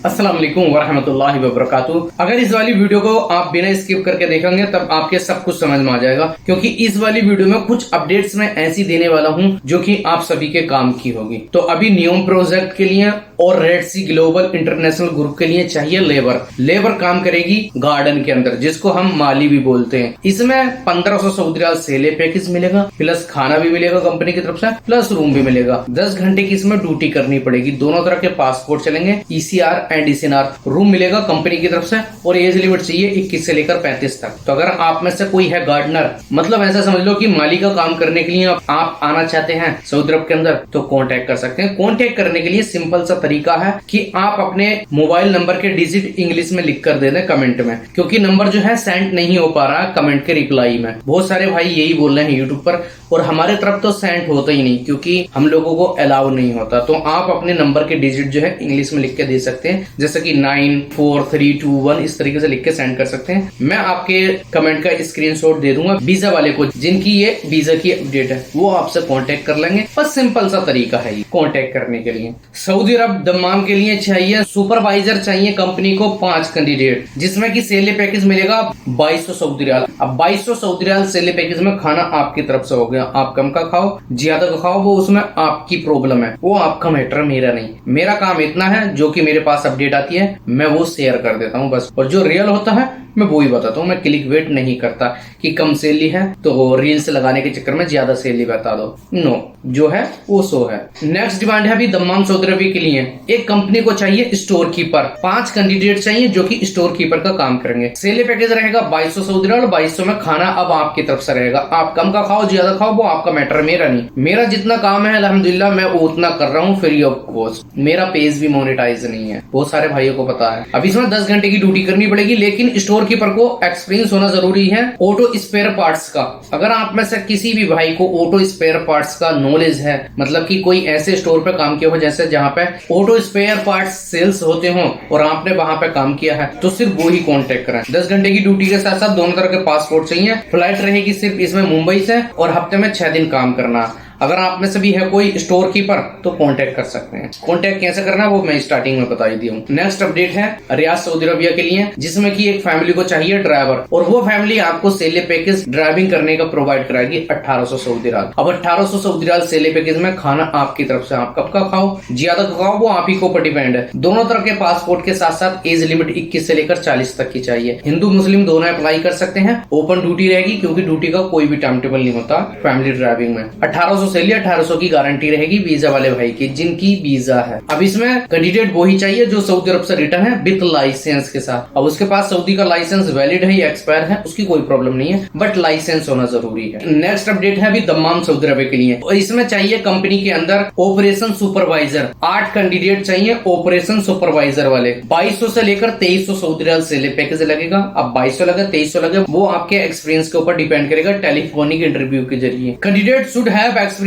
अस्सलाम वालेकुम वरहमतुल्लाहि वबरकातुहू। अगर इस वाली वीडियो को आप बिना स्किप करके देखेंगे तब आपके सब कुछ समझ में आ जाएगा, क्योंकि इस वाली वीडियो में कुछ अपडेट्स मैं ऐसी देने वाला हूं जो कि आप सभी के काम की होगी। तो अभी न्यूम प्रोजेक्ट के लिए और Red Sea Global International Group के लिए चाहिए लेबर काम करेगी गार्डन के अंदर, जिसको हम माली भी बोलते हैं। इसमें 1500 सऊदी रियाल सेले पैकेज मिलेगा, प्लस खाना भी मिलेगा कंपनी की तरफ से, प्लस रूम भी मिलेगा। 10 घंटे की इसमें ड्यूटी करनी पड़ेगी। दोनों तरह के पासपोर्ट चलेंगे, ECR एंड ECNR। रूम मिलेगा कंपनी की तरफ से और एज लिमिट चाहिए 21 से लेकर 35 तक। तो अगर आप में से कोई है गार्डनर, मतलब ऐसा समझ लो कि माली का काम करने के लिए आप आना चाहते हैं सऊदी अरब के अंदर, तो कांटेक्ट कर सकते हैं। कांटेक्ट करने के लिए सिंपल सा तरीका है कि आप अपने मोबाइल नंबर के डिजिट इंग्लिश में लिख कर दे दें कमेंट में, क्योंकि नंबर जो है सेंड नहीं हो पा रहा है कमेंट के रिप्लाई में। बहुत सारे भाई यही बोल रहे हैं यूट्यूब पर, और हमारे तरफ तो सेंड होता ही नहीं क्योंकि हम लोगों को अलाउ नहीं होता। तो आप अपने नंबर के डिजिट जो है इंग्लिश में लिख के दे सकते हैं, जैसे कि 94321 इस तरीके से लिख के सेंड कर सकते हैं। मैं आपके कमेंट का स्क्रीनशॉट दे दूंगा वीजा वाले को, जिनकी ये वीजा की अपडेट है, वो आपसे कांटेक्ट कर लेंगे। बस सिंपल सा तरीका है ये कांटेक्ट करने के लिए। सऊदी अरब दम्माम के लिए चाहिए सुपरवाइजर, चाहिए कंपनी को 5 कैंडिडेट, जिसमें कि सेले पैकेज मिलेगा 2200 सऊदी रियाल। अब 2200 सऊदी रियाल सेले पैकेज में खाना आपकी तरफ से हो गया। आप कम का खाओ ज्यादा का खाओ, वो उसमें आपकी प्रॉब्लम है, वो आपका मैटर, मेरा नहीं। मेरा काम इतना है जो कि मेरे पास अपडेट आती है मैं वो शेयर कर देता हूँ बस, और जो रियल होता है मैं वो ही बताता हूँ। मैं क्लिक वेट नहीं करता कि कम सेली है तो रील्स लगाने के चक्कर में ज्यादा सेली बता दो। नो, जो है वो सो है। नेक्स्ट डिमांड है अभी दम्माम सऊदी अरब के लिए एक कंपनी को चाहिए स्टोर कीपर। 5 कैंडिडेट चाहिए जो कि स्टोर कीपर का काम करेंगे। सेले पैकेज रहेगा 2200 सऊदी रियाल। 2200 में खाना अब आपकी तरफ से रहेगा। आप कम का खाओ ज्यादा खाओ वो आपका मैटर, मेरा नहीं। मेरा जितना काम है अल्हम्दुलिल्लाह मैं उतना कर रहा हूँ फ्री ऑफ कॉस्ट। मेरा पेज भी मोनेटाइज नहीं है, बहुत सारे भाइयों को पता है। अब इसमें 10 घंटे की ड्यूटी करनी पड़ेगी, लेकिन स्टोर कीपर को एक्सपीरियंस होना जरूरी है ऑटो स्पेयर पार्ट्स का। अगर आप में से किसी भी भाई को ऑटो स्पेयर पार्ट्स का नॉलेज है, मतलब कि कोई ऐसे स्टोर पे काम किया हो जैसे जहाँ पे ऑटो स्पेयर पार्ट्स सेल्स होते हो और आपने वहां पे काम किया है, तो सिर्फ वो ही कांटेक्ट करें। 10 घंटे की ड्यूटी के साथ साथ दोनों तरह के पासपोर्ट चाहिए। फ्लाइट रहेगी सिर्फ इसमें मुंबई से, और हफ्ते में 6 दिन काम करना। अगर आप में से भी है कोई स्टोर कीपर तो कांटेक्ट कर सकते हैं। कांटेक्ट कैसे करना है वो मैं स्टार्टिंग में बता ही दी हूँ। नेक्स्ट अपडेट है रियाद सऊदी अरबिया के लिए, जिसमें कि एक फैमिली को चाहिए ड्राइवर, और वो फैमिली आपको सेले पैकेज ड्राइविंग करने का प्रोवाइड कराएगी 1800 सऊदी रियाल। अब 1800 सऊदी रियाल सेले पैकेज में खाना आपकी तरफ से, आप कब का खाओ ज्यादा का खाओ वो आप ही को ऊपर डिपेंड है। दोनों तरह के पासपोर्ट के साथ साथ एज लिमिट 21 से लेकर 40 तक की चाहिए। हिंदू मुस्लिम दोनों अप्लाई कर सकते हैं। ओपन ड्यूटी रहेगी क्योंकि ड्यूटी का कोई भी टाइम टेबल नहीं होता फैमिली ड्राइविंग में। 1800 से लिए 1800 की गारंटी रहेगी वीजा वाले भाई की, जिनकी वीजा है। अब इसमें कैंडिडेट वो ही चाहिए जो सऊदी अरब से रिटर्न है विद लाइसेंस के साथ। अब उसके पास सऊदी का लाइसेंस वैलिड है या एक्सपायर है उसकी कोई प्रॉब्लम नहीं है, बट लाइसेंस होना जरूरी है। नेक्स्ट अपडेट है अभी दम्माम सऊदी अरब के लिए, और इसमें चाहिए कंपनी के अंदर ऑपरेशन सुपरवाइजर। 8 कैंडिडेट चाहिए ऑपरेशन सुपरवाइजर वाले। 2200 से लेकर 2300 सऊदी रियाल सेले पैकेज लगेगा। अब 2200 लगे 2300 लगे वो आपके एक्सपीरियंस के ऊपर डिपेंड करेगा, टेलीफोनिक इंटरव्यू के जरिए। Candidate should have experience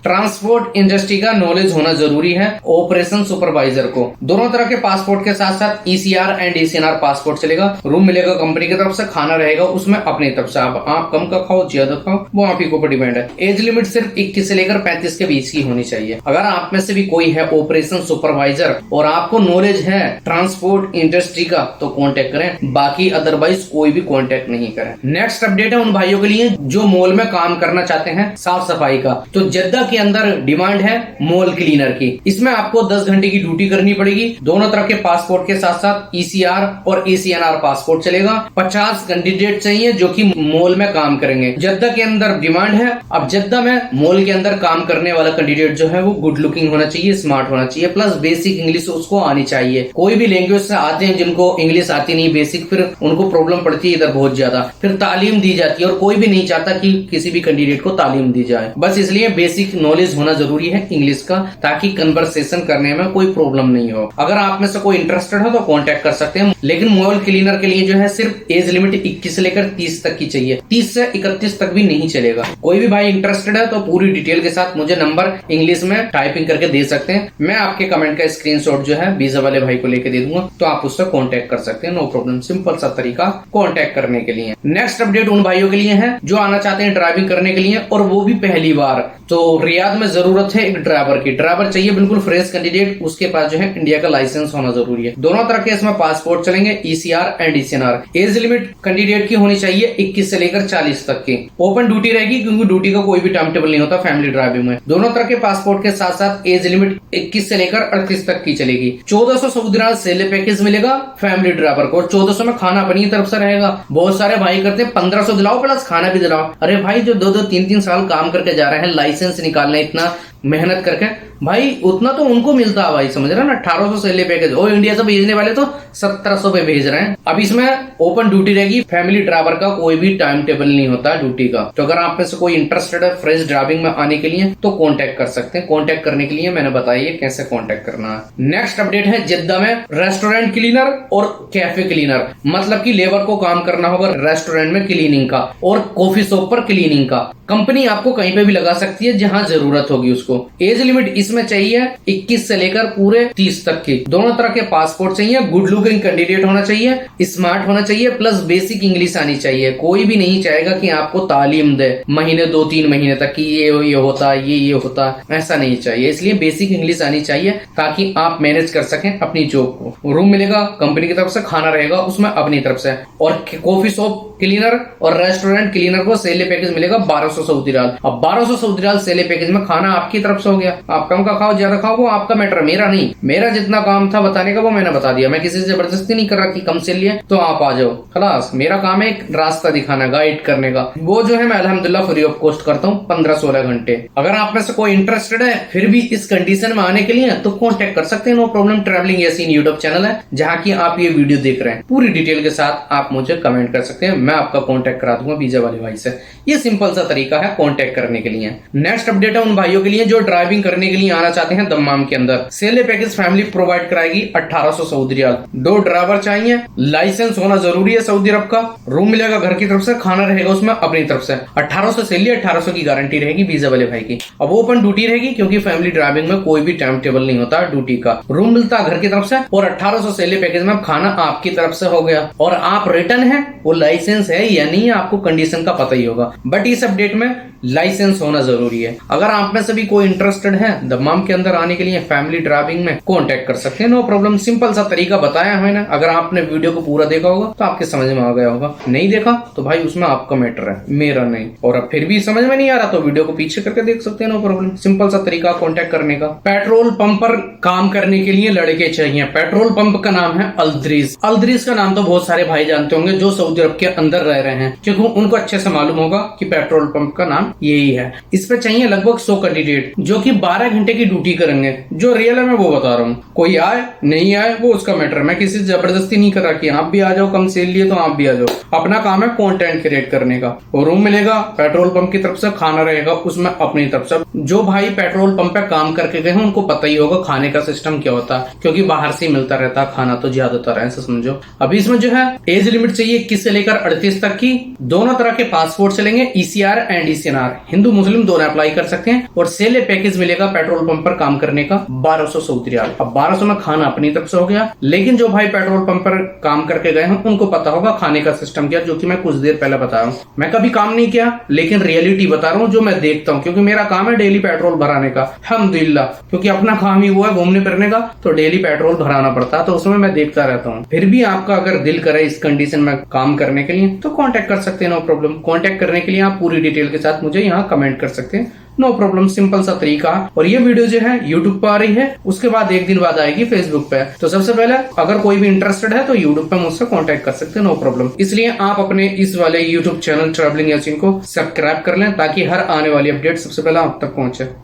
transport industry का नॉलेज होना जरूरी है ऑपरेशन सुपरवाइजर को। दोनों तरह के पासपोर्ट के साथ साथ ECR एंड ECNR पासपोर्ट चलेगा। रूम मिलेगा कंपनी की तरफ से, खाना रहेगा उसमें अपनी तरफ से। आप कम का खाओ ज्यादा खाओ वो आप ही को ऊपर डिपेंड है। एज लिमिट सिर्फ 21 से लेकर 35 के बीच की होनी चाहिए। अगर आप में से भी कोई है ऑपरेशन सुपरवाइजर और आपको नॉलेज है ट्रांसपोर्ट इंडस्ट्री का तो कांटेक्ट करें, बाकी अदरवाइज कोई भी कांटेक्ट नहीं करें। नेक्स्ट अपडेट है उन भाइयों के लिए जो मॉल में काम करना चाहते हैं साफ सफाई का। तो जद्दा के अंदर डिमांड है मॉल क्लीनर की। इसमें आपको 10 घंटे की ड्यूटी करनी पड़ेगी। दोनों तरह के पासपोर्ट के साथ साथ ECR और ECNR पासपोर्ट चलेगा। 50 कैंडिडेट चाहिए जो कि मॉल में काम करेंगे। जद्दा के अंदर डिमांड है। अब जद्दा में मॉल के अंदर काम करने वाला कैंडिडेट जो है वो गुड लुकिंग होना चाहिए, स्मार्ट होना चाहिए, प्लस बेसिक इंग्लिश उसको आनी चाहिए। कोई भी लैंग्वेज से आते हैं जिनको इंग्लिश आती नहीं बेसिक, फिर उनको प्रॉब्लम पड़ती है इधर बहुत ज्यादा, फिर तालीम दी जाती है और कोई भी नहीं चाहता कि किसी भी कैंडिडेट को तालीम दी जाए। बस इसलिए बेसिक नॉलेज होना जरूरी है इंग्लिश का, ताकि कन्वर्सेशन करने में कोई प्रॉब्लम नहीं हो। अगर आप में से कोई इंटरेस्टेड हो तो कांटेक्ट कर सकते हैं। लेकिन मॉल क्लीनर के लिए जो है सिर्फ एज लिमिट 21 से लेकर 30 तक की चाहिए। 30 से 31 तक भी नहीं चलेगा। कोई भी भाई इंटरेस्टेड है तो पूरी डिटेल के साथ मुझे नंबर इंग्लिश में टाइपिंग करके दे सकते हैं। मैं आपके कमेंट का स्क्रीनशॉट जो है वीजा वाले भाई को लेके दे दूंगा, तो आप उससे कांटेक्ट कर सकते हैं। नो प्रॉब्लम, सिंपल सा तरीका कांटेक्ट करने के लिए। नेक्स्ट अपडेट उन भाइयों के लिए है जो आना चाहते हैं ड्राइविंग करने के लिए और वो भी पहली बार। तो रियाद में जरूरत है एक ड्राइवर की। ड्राइवर चाहिए बिल्कुल फ्रेश कैंडिडेट, उसके पास जो है इंडिया का लाइसेंस होना जरूरी है। दोनों तरह के इसमें पासपोर्ट चलेंगे, ECR and ECNR. Age limit candidate की होनी चाहिए 21 से लेकर 40 तक की। ओपन ड्यूटी रहेगी क्योंकि ड्यूटी का कोई भी टाइम टेबल नहीं होता फैमिली ड्राइविंग में। दोनों तरह के पासपोर्ट के साथ साथ एज लिमिट 21 से लेकर 38 तक की चलेगी। 1400 सऊदी रियाल सेले पैकेज मिलेगा फैमिली ड्राइवर को, और 1400 में खाना अपनी तरफ से रहेगा। बहुत सारे भाई करते हैं 1500 दिलाओ प्लस खाना भी दिलाओ। अरे भाई जो 2-2 3-3 साल काम करके जा रहे हैं लाइसेंस निकालने, इतना मेहनत करके, भाई उतना तो उनको मिलता है भाई, समझ रहे हैं ना। 1800 सैलरी पैकेज, और इंडिया से भेजने वाले तो 1700 पे भेज रहे हैं। अब इसमें ओपन ड्यूटी रहेगी। फैमिली ड्राइवर का कोई भी टाइम टेबल नहीं होता ड्यूटी का। तो अगर आप में से कोई इंटरेस्टेड है फ्रेश ड्राइविंग में आने के लिए तो कांटेक्ट कर सकते हैं। कांटेक्ट करने के लिए मैंने बताया कैसे कांटेक्ट करना है। नेक्स्ट अपडेट है जिद्दा में रेस्टोरेंट क्लीनर और कैफे क्लीनर, मतलब कि लेबर को काम करना होगा रेस्टोरेंट में क्लीनिंग का और कॉफी शॉप पर क्लीनिंग का। कंपनी आपको कहीं पे भी लगा सकती है जहां जरूरत होगी उसको। एज लिमिट इसमें चाहिए 21 से लेकर पूरे 30 तक की। दोनों तरह के पासपोर्ट चाहिए। गुड लुकिंग कैंडिडेट होना चाहिए, स्मार्ट होना चाहिए, प्लस बेसिक इंग्लिश आनी चाहिए। कोई भी नहीं चाहेगा कि आपको तालीम दे महीने 2-3 महीने तक कि ये होता ये होता, ऐसा नहीं चाहिए। इसलिए बेसिक इंग्लिश आनी चाहिए ताकि आप मैनेज कर सकें अपनी जॉब को। रूम मिलेगा कंपनी की तरफ से, खाना रहेगा उसमें अपनी तरफ से, और कॉफी शॉप क्लीनर और रेस्टोरेंट क्लीनर को सैलरी पैकेज मिलेगा 1200 सऊदी रियाल। अब 1200 सऊदी रियाल सैलरी पैकेज में खाना आपकी तरफ से हो गया। आप कम का खाओ ज्यादा खाओ वो आपका मैटर, मेरा नहीं। मेरा जितना काम था बताने का वो मैंने बता दिया। मैं किसी से जबरदस्ती नहीं कर रहा कि कम सैलरी है तो आप आ जाओ, खलास। मेरा काम है एक रास्ता दिखाना, गाइड करने का। वो जो है मैं अल्हम्दुलिल्लाह फ्री ऑफ कॉस्ट करता हूँ 15-16 घंटे। अगर आप में से कोई इंटरेस्टेड है फिर भी इस कंडीशन में आने के लिए तो कॉन्टेक्ट कर सकते हैं। No problem travelling Yasin YouTube channel है जहाँ की आप ये वीडियो देख रहे हैं। पूरी डिटेल के साथ आप मुझे कमेंट कर सकते हैं, मैं आपका कॉन्टेक्ट करा दूंगा वीजा वाले भाई से। ये सिंपल सा तरीका है कॉन्टेक्ट करने के लिए। नेक्स्ट अपडेट है उन भाइयों के लिए जो ड्राइविंग करने के लिए आना चाहते हैं दम्माम के अंदर। सैलरी पैकेज फैमिली प्रोवाइड कराएगी 1800 सऊदी रियाल। 2 ड्राइवर चाहिए, लाइसेंस होना जरूरी है सऊदी अरब का। रूम मिलेगा घर की तरफ से, खाना रहेगा उसमें अपनी तरफ से। 1800 सैलरी, 1800 की गारंटी रहेगी वीजा वाले भाई की। अब ओपन ड्यूटी रहेगी क्योंकि फैमिली ड्राइविंग में कोई भी टाइम टेबल नहीं होता ड्यूटी का। रूम मिलता है घर की तरफ से, और 1800 सैलरी पैकेज में खाना आपकी तरफ से हो गया। और आप रिटर्न है, वो लाइसेंस है या नहीं आपको कंडीशन का पता ही होगा, बट इस अपडेट में लाइसेंस होना जरूरी है। अगर आप में से भी कोई इंटरेस्टेड है दम्माम के अंदर आने के लिए फैमिली ड्राइविंग में, कांटेक्ट कर सकते हैं। नो प्रॉब्लम, सिंपल सा तरीका बताया है मैंने। अगर आपने वीडियो को पूरा देखा होगा तो आपके समझ में आ गया होगा, नहीं देखा तो भाई उसमें आपका मैटर है, मेरा नहीं। और अब फिर भी समझ में नहीं आ रहा तो वीडियो को पीछे करके देख सकते हैं। नो प्रॉब्लम, सिंपल सा तरीका कांटेक्ट करने का। पेट्रोल पंप पर काम करने के लिए लड़के चाहिए। पेट्रोल पंप का नाम है अल्द्रीज। अल्द्रीज का नाम तो बहुत सारे भाई जानते होंगे जो सऊदी अरब के अंदर रह रहे हैं, क्योंकि उनको अच्छे से मालूम होगा कि पेट्रोल पंप का नाम यही है। इस पे चाहिए लगभग 100 कैंडिडेट जो कि 12 घंटे की ड्यूटी करेंगे। जो रियल है मैं वो बता रहा हूँ, कोई आए नहीं आए वो उसका मैटर। मैं किसी से जबरदस्ती नहीं कर रहा कि आप भी आ जाओ, कम सेल लिए तो आप भी आ जाओ। अपना काम है कंटेंट क्रिएट करने का। रूम मिलेगा पेट्रोल पंप की तरफ से, खाना रहेगा उसमें अपनी तरफ से। जो भाई पेट्रोल पंप पे काम करके गए हैं उनको पता ही होगा खाने का सिस्टम क्या होता है, क्योंकि बाहर से मिलता रहता है खाना तो ज्यादातर, ऐसा समझो। अभी इसमें जो है एज लिमिट चाहिए 21 से लेकर 38 तक की। दोनों तरह के पासपोर्ट चलेंगे, ईसीआर एंड ईसीएनआर। हिंदू मुस्लिम दोनों अप्लाई कर सकते हैं। और सैलरी पैकेज मिलेगा पेट्रोल पंप पर काम करने का 1200 सऊदी रियाल। अब 1200 में खाना अपनी तरफ से हो गया। लेकिन जो भाई पेट्रोल पंप पर काम करके गए हैं उनको पता होगा खाने का सिस्टम क्या, जो कि मैं कुछ देर पहले बता रहा हूँ। मैं कभी काम नहीं किया लेकिन रियलिटी बता रहा हूँ जो मैं देखता हूँ, क्योंकि मेरा काम है डेली पेट्रोल भराने का अल्हम्दुलिल्लाह। क्योंकि अपना काम ही हुआ है घूमने फिरने का, तो डेली पेट्रोल भराना पड़ता है, तो उसमें मैं देखता रहता हूँ। फिर भी आपका अगर दिल करे इस कंडीशन में काम करने के लिए तो कांटेक्ट कर सकते हैं। नो प्रॉब्लम, कांटेक्ट करने के लिए आप पूरी डिटेल के साथ मुझे यहाँ कमेंट कर सकते हैं। नो प्रॉब्लम, सिंपल सा तरीका। और ये वीडियो जो है यूट्यूब पर आ रही है, उसके बाद 1 दिन बाद आएगी फेसबुक पे। तो सबसे पहले अगर कोई भी इंटरेस्टेड है तो यूट्यूब पे मुझसे कांटेक्ट कर सकते हैं। No problem. इसलिए आप अपने इस वाले यूट्यूब चैनल ट्रैवलिंग यासीन को सब्सक्राइब कर लें ताकि हर आने वाली अपडेट सबसे पहले आप तक पहुंचे।